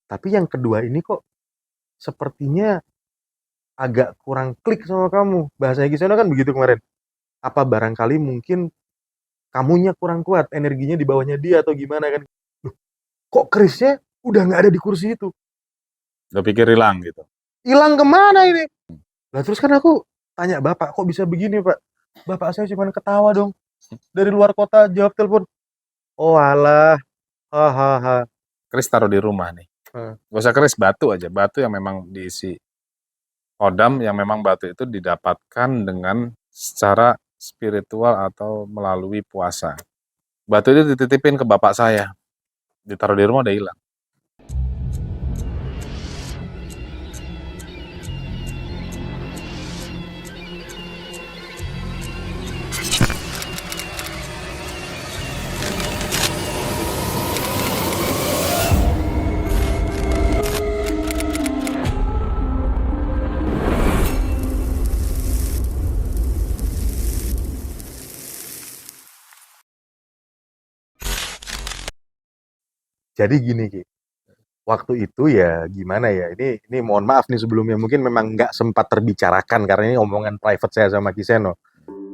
Tapi yang kedua ini kok sepertinya agak kurang klik sama kamu. Bahasanya Kisono kan begitu kemarin. Apa barangkali mungkin kamunya kurang kuat, energinya di bawahnya dia atau gimana kan? Loh, kok Krisnya udah nggak ada di kursi itu? Gak pikir hilang gitu. Hilang kemana ini? Lah terus kan aku tanya bapak, kok bisa begini pak? Bapak saya cuma ketawa dong. Dari luar kota jawab telepon. Oh alah, hahaha. Kris taruh di rumah nih. Gak usah keris, batu aja. Batu yang memang diisi kodam, yang memang batu itu didapatkan dengan secara spiritual atau melalui puasa. Batu itu dititipin ke bapak saya. Ditaruh di rumah udah hilang. Jadi gini Ki, waktu itu ya gimana ya, ini mohon maaf nih sebelumnya, mungkin memang nggak sempat terbicarakan karena ini omongan private saya sama Kiseno.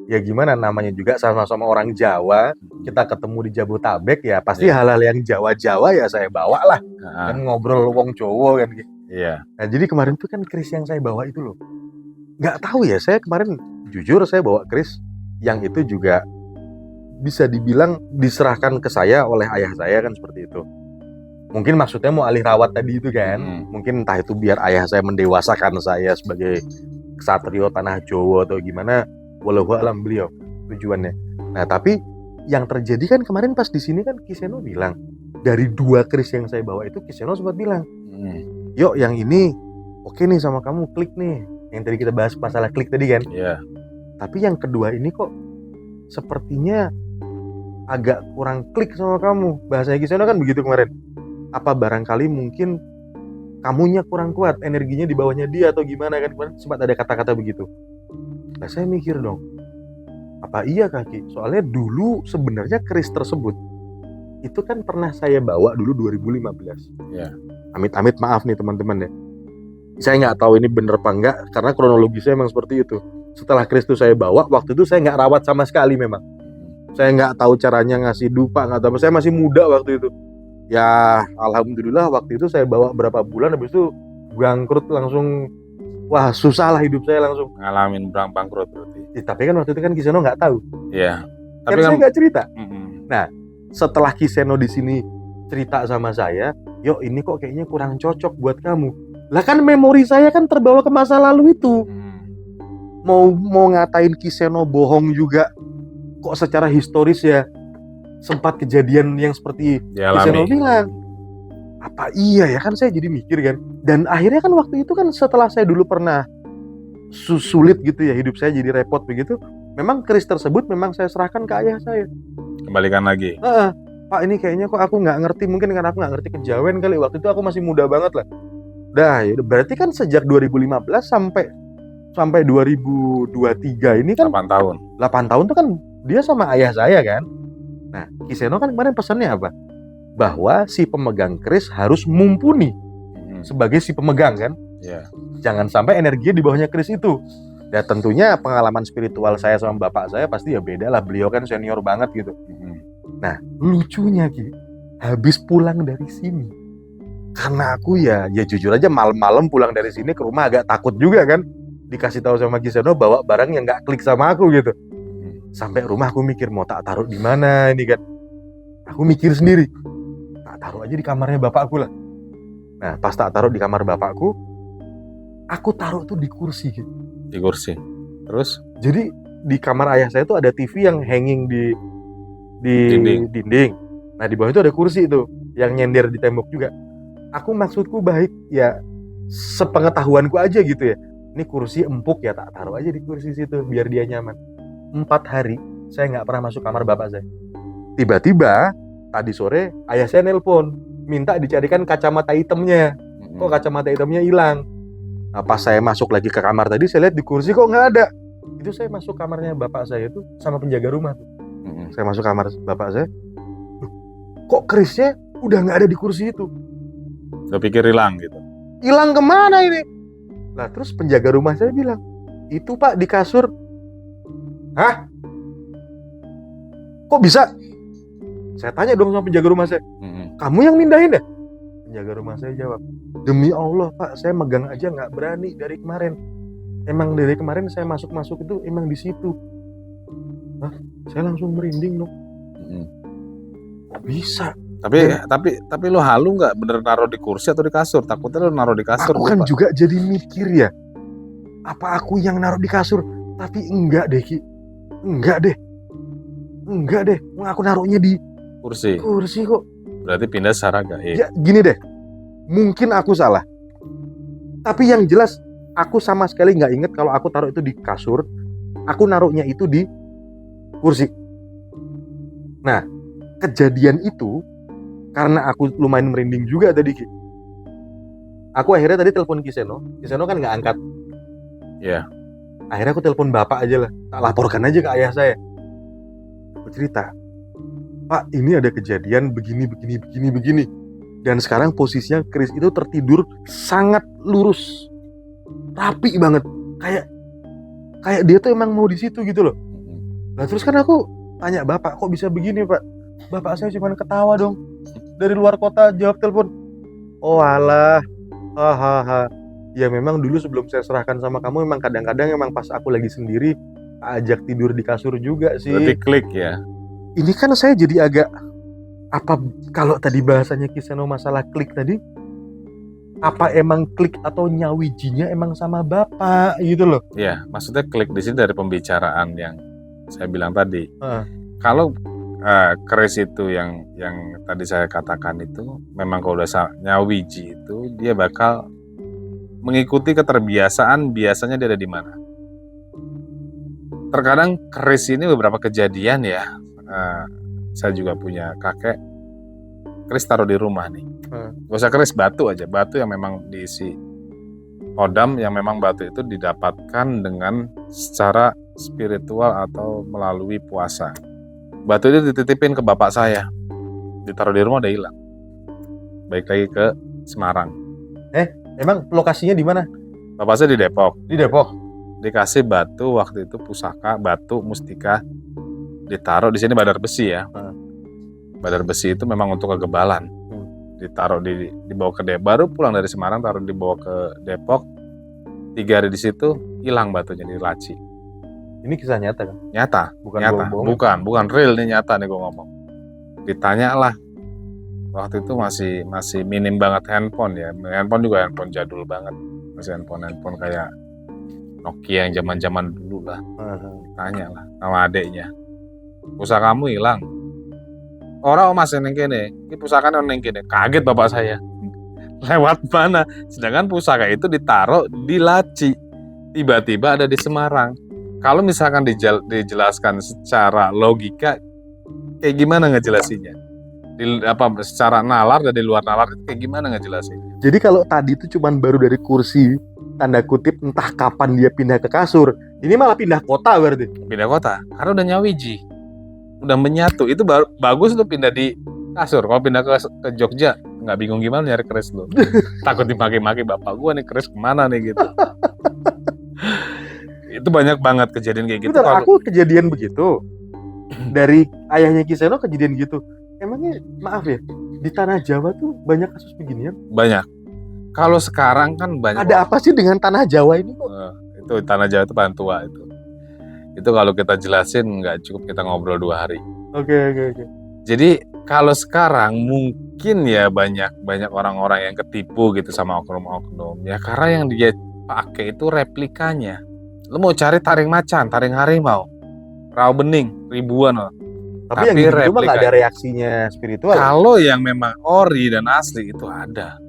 Ya gimana, namanya juga sama-sama orang Jawa, kita ketemu di Jabotabek ya pasti hal-hal yang Jawa-Jawa ya saya bawa lah, kan ngobrol wong Jawa kan gitu. Iya. Nah jadi kemarin tuh kan kris yang saya bawa itu loh, nggak tahu ya, saya kemarin jujur saya bawa kris yang itu juga bisa dibilang diserahkan ke saya oleh ayah saya kan, seperti itu. Mungkin maksudnya mau alih rawat tadi itu kan, mungkin entah itu biar ayah saya mendewasakan saya sebagai ksatrio tanah Jawa atau gimana, wallahu alam beliau tujuannya. Nah tapi yang terjadi kan kemarin pas di sini kan Kiseno bilang, dari 2 kris yang saya bawa itu Kiseno sempat bilang, yuk yang ini oke nih sama kamu, klik nih, yang tadi kita bahas masalah klik tadi kan. Tapi yang kedua ini kok sepertinya agak kurang klik sama kamu. Bahasanya Kiseno kan begitu kemarin. Apa barangkali mungkin kamunya kurang kuat, energinya di bawahnya dia atau gimana kan, kemarin sempat ada kata-kata begitu. Nah saya mikir dong, apa iya Kaki? Soalnya dulu sebenarnya keris tersebut itu kan pernah saya bawa dulu 2015. Amit-amit maaf nih teman-teman ya, saya nggak tahu ini bener apa enggak karena kronologisnya memang seperti itu. Setelah keris itu saya bawa, waktu itu saya nggak rawat sama sekali memang. Saya nggak tahu caranya ngasih dupa, nggak tahu, saya masih muda waktu itu. Ya alhamdulillah waktu itu saya bawa berapa bulan, habis itu bangkrut langsung. Wah susah lah hidup saya langsung. Ngalamin bangkrut berarti. Tapi kan waktu itu kan Kiseno nggak tahu. Iya. Tapi saya nggak cerita. Nah setelah Kiseno di sini cerita sama saya, yuk ini kok kayaknya kurang cocok buat kamu. Lah kan memori saya kan terbawa ke masa lalu itu. Mau ngatain Kiseno bohong juga, kok secara historis ya sempat kejadian yang seperti Kiseno bilang. Apa iya ya kan, saya jadi mikir kan. Dan akhirnya kan waktu itu kan setelah saya dulu pernah sulit gitu ya, hidup saya jadi repot begitu, memang keris tersebut memang saya serahkan ke ayah saya. Kembalikan lagi. Pak ini kayaknya kok aku nggak ngerti, mungkin karena aku nggak ngerti kejawen kali, waktu itu aku masih muda banget lah. Ya berarti kan sejak 2015 sampai 2023 ini kan 8 tahun. 8 tahun tuh kan dia sama ayah saya kan. Nah Kiseno kan kemarin pesannya apa? Bahwa si pemegang keris harus mumpuni sebagai si pemegang kan. Jangan sampai energinya di bawahnya keris itu. Dan tentunya pengalaman spiritual saya sama bapak saya pasti ya beda lah, beliau kan senior banget gitu. Nah lucunya Ki, habis pulang dari sini, karena aku ya jujur aja malam-malam pulang dari sini ke rumah agak takut juga kan, dikasih tahu sama Kiseno bawa barang yang nggak klik sama aku gitu. Sampai rumah aku mikir mau tak taruh di mana ini kan. Aku mikir sendiri, tak taruh aja di kamarnya bapakku lah. Nah pas tak taruh di kamar bapakku, aku taruh tuh di kursi gitu. Di kursi. Terus? Jadi di kamar ayah saya tuh ada TV yang hanging di dinding. Nah di bawah itu ada kursi itu yang nyender di tembok juga. Aku maksudku baik ya, sepengetahuanku aja gitu ya. Ini kursi empuk ya, tak taruh aja di kursi situ biar dia nyaman. 4 hari saya nggak pernah masuk kamar bapak saya. Tiba-tiba tadi sore ayah saya nelpon minta dicarikan kacamata hitamnya. Kok kacamata hitamnya hilang? Nah, pas saya masuk lagi ke kamar tadi, saya lihat di kursi kok nggak ada. Itu saya masuk kamarnya bapak saya tuh sama penjaga rumah tuh. Saya masuk kamar bapak saya, kok kerisnya udah nggak ada di kursi itu. Gue pikir hilang gitu. Hilang kemana ini? Lah terus penjaga rumah saya bilang, itu Pak di kasur. Hah? Kok bisa? Saya tanya dong sama penjaga rumah saya, kamu yang mindahin ya? Penjaga rumah saya jawab, demi Allah Pak, saya megang aja nggak berani dari kemarin. Emang dari kemarin saya masuk itu emang di situ. Hah? Saya langsung merinding dong. Kok bisa? Tapi lo halu nggak bener naruh di kursi atau di kasur? Takutnya lo naruh di kasur. Aku kan juga jadi mikir ya, apa aku yang naruh di kasur? Tapi enggak deh Ki, enggak deh, aku naruhnya di kursi kok. Berarti pindah secara gaib. Ya gini deh, mungkin aku salah, tapi yang jelas aku sama sekali nggak inget kalau aku taruh itu di kasur. Aku naruhnya itu di kursi. Nah, kejadian itu karena aku lumayan merinding juga tadi Ki. Aku akhirnya tadi telepon Kiseno kan nggak angkat. Iya. Akhirnya aku telepon bapak aja lah, tak laporkan aja ke ayah saya. Aku cerita, Pak ini ada kejadian begini. Dan sekarang posisinya Chris itu tertidur sangat lurus, rapi banget, kayak dia tuh emang mau di situ gitu loh. Nah terus kan aku tanya bapak, kok bisa begini Pak? Bapak saya cuma ketawa dong. Dari luar kota jawab telepon. Oh alah, hahaha. Ya memang dulu sebelum saya serahkan sama kamu, memang kadang-kadang emang pas aku lagi sendiri ajak tidur di kasur juga sih. Berarti klik ya. Ini kan saya jadi agak apa, kalau tadi bahasanya Kiseno masalah klik tadi, apa emang klik atau nyawijinya emang sama bapak gitu loh? Iya, maksudnya klik di sini dari pembicaraan yang saya bilang tadi. Kalau keris itu yang tadi saya katakan itu memang kalau udah nyawiji itu dia bakal mengikuti keterbiasaan, biasanya dia ada di mana. Terkadang keris ini beberapa kejadian ya, saya juga punya kakek keris taruh di rumah nih. Gak usah keris, batu aja, batu yang memang diisi kodam, yang memang batu itu didapatkan dengan secara spiritual atau melalui puasa. Batu itu dititipin ke bapak saya, ditaruh di rumah udah hilang. Baik lagi ke Semarang. Emang lokasinya di mana? Bapak saya di Depok. Di Depok. Dikasih batu waktu itu, pusaka, batu, mustika, ditaruh di sini badar besi ya. Badar besi itu memang untuk kegebalan. Ditaruh dibawa ke Depok, baru pulang dari Semarang, taruh dibawa ke Depok. 3 hari di situ hilang batunya di laci. Ini kisah nyata kan? Nyata, bukan nyata. bohong-bohong. Bukan real, ini nyata nih gue ngomong. Ditanya lah, waktu itu masih minim banget handphone ya. Handphone juga handphone jadul banget, masih handphone kayak Nokia yang zaman dulu lah. Tanya lah sama adeknya, pusaka kamu hilang. Orang masih neng kene, ini pusaka neng kene. Kaget bapak saya. Lewat mana? Sedangkan pusaka itu ditaruh di laci, tiba-tiba ada di Semarang. Kalau misalkan dijelaskan secara logika, kayak gimana ngejelasinnya? Secara nalar dan di luar nalar itu kayak gimana ngejelasinnya? Jadi kalau tadi itu cuman baru dari kursi, tanda kutip entah kapan dia pindah ke kasur, ini malah pindah kota berarti. Pindah kota, karena udah nyawiji, udah menyatu. Itu bagus tuh pindah di kasur. Kalau pindah ke Jogja, nggak bingung gimana nyari keris lu. Takut dimaki-maki bapak gua nih, keris kemana nih gitu. Itu banyak banget kejadian kayak gitu. Bentar, aku kejadian begitu. Dari ayahnya Kiseno kejadian gitu. Emangnya maaf ya, di tanah Jawa tuh banyak kasus beginian? Banyak. Kalau sekarang kan banyak. Ada apa sih dengan tanah Jawa ini kok? Itu tanah Jawa itu paling tua itu. Itu kalau kita jelasin nggak cukup kita ngobrol 2 hari. Oke. Jadi kalau sekarang mungkin ya banyak orang-orang yang ketipu gitu sama oknum-oknum. Ya karena yang dia pakai itu replikanya. Lu mau cari taring macan, taring harimau, rawa bening, ribuan loh. Tapi yang gitu mah nggak ada reaksinya spiritual. Kalau yang memang ori dan asli itu ada.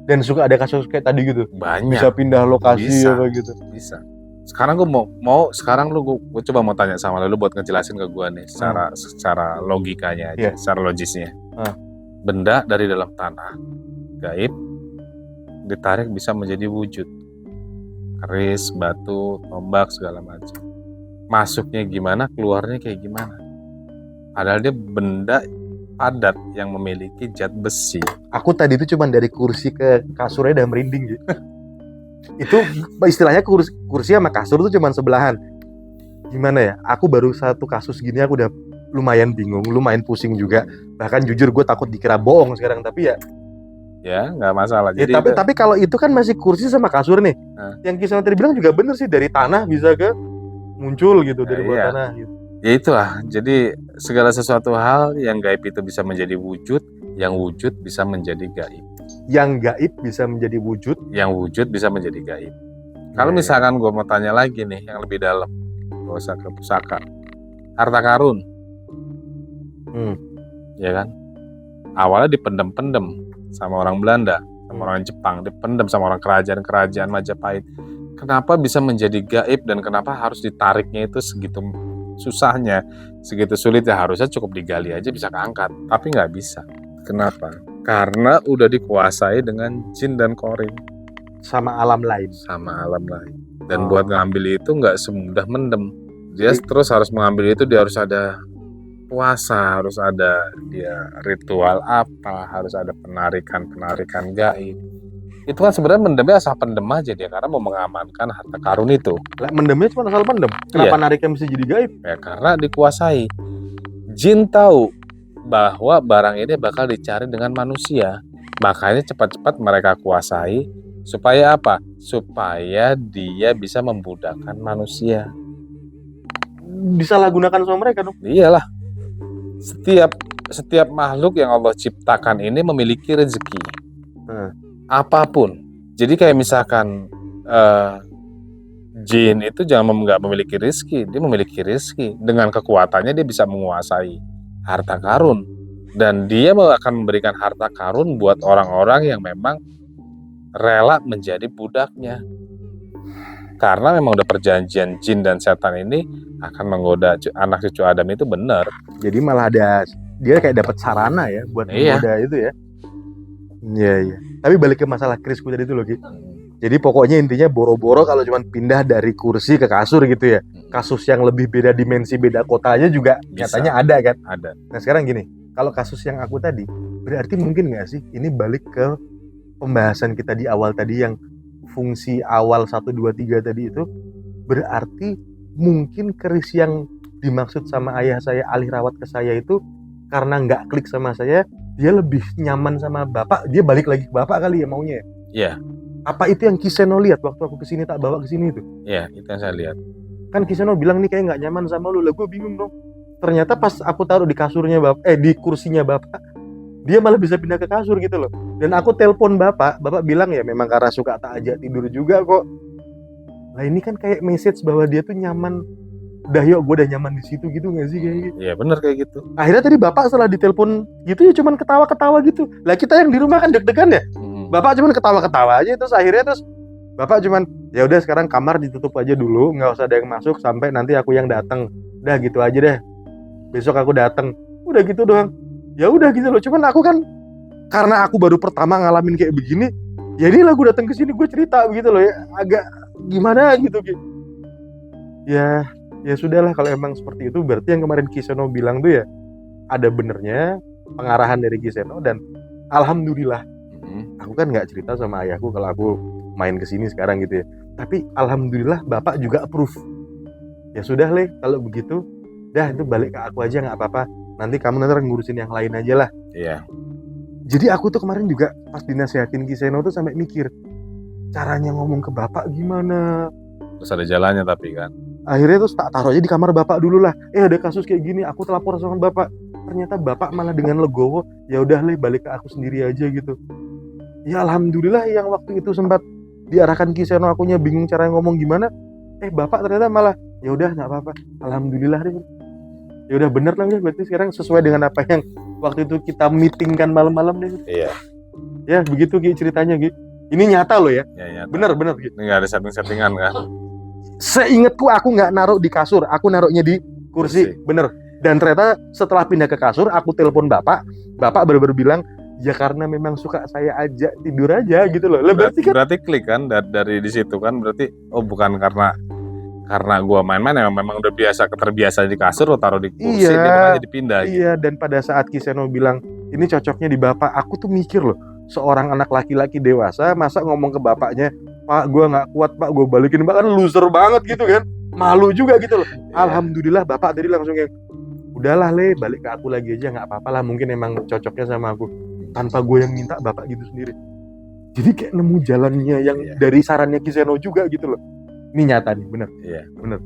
Dan suka ada kasus kayak tadi gitu. Banyak. Bisa pindah lokasi apa gitu. Bisa. Sekarang gue mau sekarang gue coba mau tanya sama lu buat ngejelasin ke gue nih secara logikanya aja, secara logisnya. Benda dari dalam tanah gaib ditarik bisa menjadi wujud. Keris, batu, tombak, segala macam. Masuknya gimana, keluarnya kayak gimana. Padahal dia benda padat yang memiliki zat besi. Aku tadi itu cuma dari kursi ke kasurnya udah merinding gitu. Itu istilahnya kursi sama kasur tuh cuma sebelahan. Gimana ya? Aku baru satu kasus gini aku udah lumayan bingung, lumayan pusing juga. Bahkan jujur gue takut dikira bohong sekarang, tapi ya nggak masalah. ya Jadi tapi kalau itu kan masih kursi sama kasur nih. Yang Kisono tadi bilang juga bener sih, dari tanah bisa ke muncul gitu, dari bawah tanah gitu. Ya itulah, jadi segala sesuatu hal yang gaib itu bisa menjadi wujud, yang wujud bisa menjadi gaib. Yang gaib bisa menjadi wujud, yang wujud bisa menjadi gaib. Kalau misalkan gue mau tanya lagi nih yang lebih dalam, gak usah ke pusaka, harta karun, ya kan? Awalnya dipendem-pendem sama orang Belanda, sama orang Jepang, dipendem sama orang kerajaan Majapahit. Kenapa bisa menjadi gaib dan kenapa harus ditariknya itu segitu susahnya, segitu sulitnya? Harusnya cukup digali aja bisa keangkat, tapi nggak bisa. Kenapa? Karena udah dikuasai dengan jin dan korin. Sama alam lain. Dan buat ngambil itu nggak semudah mendem. Dia terus harus mengambil itu, dia harus ada puasa, harus ada dia ritual apa, harus ada penarikan gaib. Itu kan sebenarnya mendemnya asal pendem aja dia, karena mau mengamankan harta karun itu. Mendemnya cuma asal pendem. Kenapa nariknya mesti jadi gaib? Ya karena dikuasai. Jin tahu bahwa barang ini bakal dicari dengan manusia, makanya cepat-cepat mereka kuasai. Supaya apa? Supaya dia bisa membudakkan manusia. Disalahgunakan sama mereka dong? Iyalah. Setiap makhluk yang Allah ciptakan ini memiliki rezeki. Apapun. Jadi kayak misalkan jin itu nggak memiliki rezeki, dia memiliki rezeki. Dengan kekuatannya dia bisa menguasai harta karun, dan dia akan memberikan harta karun buat orang-orang yang memang rela menjadi budaknya. Karena memang udah perjanjian jin dan setan ini akan menggoda anak cucu Adam itu benar. Jadi malah dia kayak dapat sarana ya buat menggoda itu ya. Iya. Tapi balik ke masalah Krisku tadi itu loh, Ki. Jadi pokoknya intinya boro-boro kalau cuma pindah dari kursi ke kasur gitu ya. Kasus yang lebih beda dimensi, beda kotanya juga nyatanya ada kan? Ada. Nah sekarang gini, kalau kasus yang aku tadi, berarti mungkin nggak sih ini balik ke pembahasan kita di awal tadi yang fungsi awal 1, 2, 3 tadi itu, berarti mungkin keris yang dimaksud sama ayah saya alih rawat ke saya itu karena nggak klik sama saya, dia lebih nyaman sama bapak, dia balik lagi ke bapak kali ya maunya. Iya. Apa itu yang Kiseno lihat waktu aku kesini tak bawa kesini itu? Iya, itu yang saya lihat. Kan Kiseno bilang nih kayak nggak nyaman sama lu, lah gue bingung dong. Ternyata pas aku taruh di kasurnya bapak, di kursinya bapak, dia malah bisa pindah ke kasur gitu loh. Dan aku telepon bapak bilang ya memang karena suka tak ajak tidur juga kok. Lah ini kan kayak message bahwa dia tuh nyaman. Udah yuk, gue udah nyaman di situ gitu nggak sih kayak gitu? Iya benar kayak gitu. Akhirnya tadi bapak setelah ditelepon gitu ya cuman ketawa-ketawa gitu. Lah kita yang di rumah kan deg-degan ya. Bapak cuman ketawa-ketawa aja, terus akhirnya bapak cuman ya udah sekarang kamar ditutup aja dulu, nggak usah ada yang masuk sampai nanti aku yang datang. Udah gitu aja deh. Besok aku datang. Udah gitu doang. Ya udah gitu loh. Cuman aku kan karena aku baru pertama ngalamin kayak begini, ya ini lah gue datang ke sini gue cerita begitu loh ya, agak gimana gitu gitu. Ya sudahlah kalau emang seperti itu, berarti yang kemarin Kiseno bilang tuh ya ada benernya pengarahan dari Kiseno, dan alhamdulillah aku kan nggak cerita sama ayahku kalau aku main kesini sekarang gitu ya, tapi alhamdulillah bapak juga approve. Ya sudah Le, kalau begitu dah itu balik ke aku aja, nggak apa-apa, nanti kamu nanti ngurusin yang lain aja lah. Iya. Jadi aku tuh kemarin juga pas dinasehatin Kiseno tuh sampai mikir caranya ngomong ke bapak gimana. Terus ada jalannya tapi kan. Akhirnya terus tak taruh aja di kamar bapak dulu lah. Ada kasus kayak gini, aku telapor sama bapak. Ternyata bapak malah dengan legowo, ya udah Le, balik ke aku sendiri aja gitu. Ya alhamdulillah yang waktu itu sempat diarahkan Kiseno, akunya bingung cara ngomong gimana. Bapak ternyata malah ya udah nggak apa-apa. Alhamdulillah deh. Ya udah bener lah, berarti sekarang sesuai dengan apa yang waktu itu kita meetingkan malam-malam deh. Iya. Ya begitu Gi ceritanya Gi. Ini nyata loh ya. Iya, nyata. Bener Gi. Ini nggak ada setting-settingan kan. Seingatku aku nggak naruh di kasur, aku naruhnya di kursi. Bener. Dan ternyata setelah pindah ke kasur, aku telepon bapak baru bilang ya karena memang suka saya ajak tidur aja gitu loh. Berarti klik kan dari di situ kan, berarti bukan karena karena gua main-main memang udah terbiasa di kasur, lo taruh di kursi, Iya, dia makanya dipindah gitu. Iya, dan pada saat Kiseno bilang ini cocoknya di bapak, aku tuh mikir loh, seorang anak laki-laki dewasa masa ngomong ke bapaknya, Pak, gua nggak kuat Pak, gue balikin, bahkan loser banget gitu kan, malu juga gitu loh. Alhamdulillah bapak tadi langsung yang, udahlah Le, balik ke aku lagi aja, nggak apa-apa lah, mungkin emang cocoknya sama aku. Tanpa gue yang minta, bapak gitu sendiri. Jadi kayak nemu jalannya yang dari sarannya Kiseno juga gitu loh. Ini nyata nih, bener. Iya. Bener.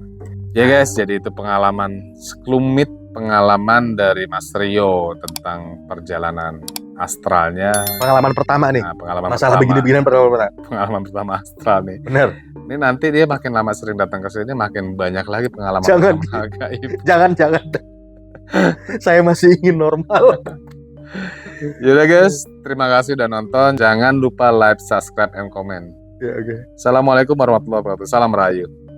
Ya guys, jadi itu pengalaman sekelumit pengalaman dari Mas Rio tentang perjalanan astralnya. Pengalaman pertama nih. Nah, pengalaman masalah pertama. begini-beginian Pengalaman pertama astral nih. Bener. Ini nanti dia makin lama sering datang ke sini, makin banyak lagi pengalaman gaib. Jangan. Saya masih ingin normal. Yaudah guys, terima kasih udah nonton. Jangan lupa like, subscribe, and comment. Ya, oke. Assalamualaikum warahmatullahi wabarakatuh. Salam Rahayu.